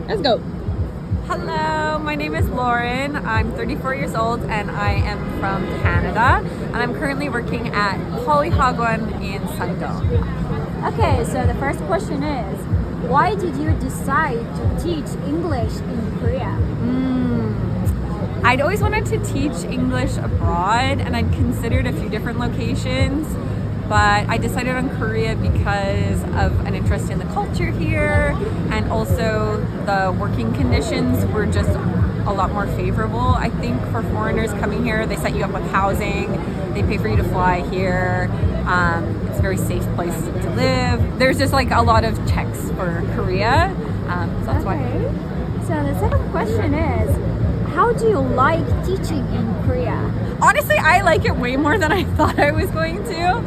Let's go. Hello, my name is Lauren. I'm 34 years old and I am from Canada. And I'm currently working at Itaewon in Sangdong. Okay, so the first question is, why did you decide to teach English in Korea? I'd always wanted to teach English abroad and I'd considered a few different locations, but I decided on Korea because of an interest in the culture here, and also the working conditions were just a lot more favorable. I think for foreigners coming here, they set you up with housing, they pay for you to fly here, it's a very safe place to live. There's just like a lot of checks for Korea, so that's why. So the second question is, how do you like teaching in Korea? Honestly, I like it way more than I thought I was going to.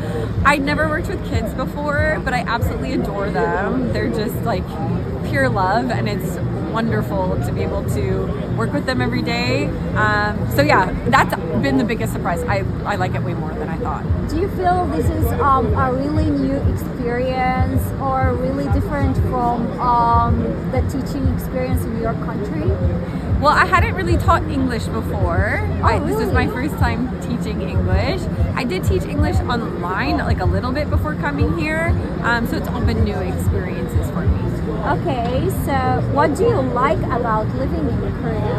I'd never worked with kids before, but I absolutely adore them. They're just like pure love, and it's wonderful to be able to work with them every day. So yeah, that's been the biggest surprise. I like it way more than I thought. Do you feel this is a really new experience or really different from the teaching experience in your country? Well, I hadn't really taught English before. Really? This is my first time teaching English. I did teach English online like a little bit before coming here, so it's all been new experiences for me. Okay, so what do you like about living in Korea?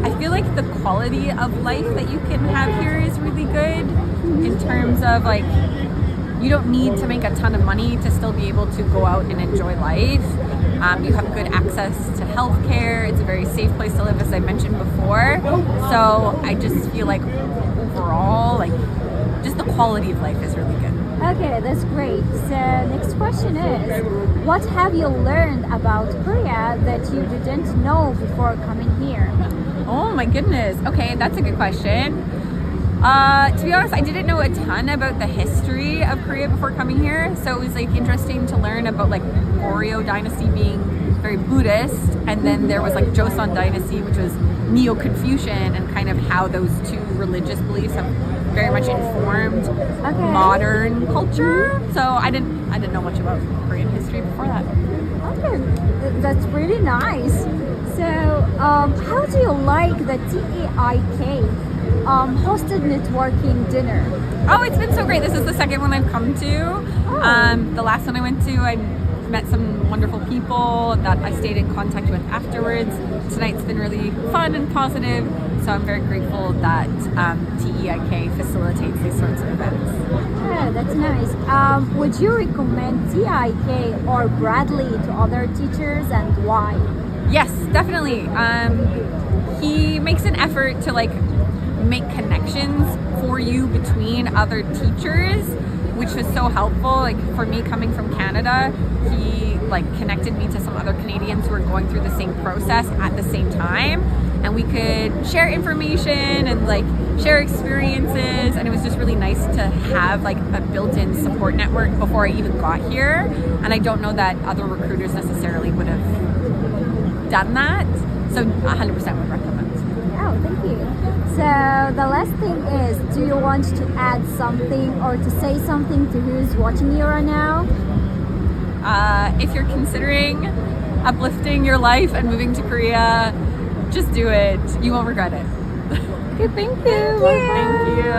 I feel like the quality of life that you can have here is really good in terms of like, you don't need to make a ton of money to still be able to go out and enjoy life. You have good access to healthcare. It's a very safe place to live, as I mentioned before. So I just feel like overall, like just the quality of life is really good. Okay, that's great. So next question is, what have you learned about Korea that you didn't know before coming here? Oh my goodness. Okay, that's a good question. To be honest, I didn't know a ton about the history of Korea before coming here, so it was like interesting to learn about like Goryeo dynasty being very Buddhist, and then there was like Joseon dynasty, which was Neo-Confucian, and kind of how those two religious beliefs have very much informed modern culture. So I didn't know much about Korean history before that. Okay, that's really nice. So how do you like the TEIK hosted networking dinner? Oh, it's been so great. This is the second one I've come to. The last one I went to, I met some wonderful people that I stayed in contact with afterwards. Tonight's been really fun and positive, so I'm very grateful that TEIK facilitates these sorts of events. Yeah, that's nice. Would you recommend TEIK or Bradley to other teachers, and why? Yes, definitely. He makes an effort to like make connections for you between other teachers, which was so helpful. Like for me coming from Canada, he like connected me to some other Canadians who were going through the same process at the same time, and we could share information and like share experiences, and it was just really nice to have like a built-in support network before I even got here. And I don't know that other recruiters necessarily would have done that, so 100% would recommend. Oh, thank you. So the last thing is, do you want to add something or to say something to who's watching you right now? If you're considering uplifting your life and moving to Korea, just do it. You won't regret it. Okay, thank you. Thank you.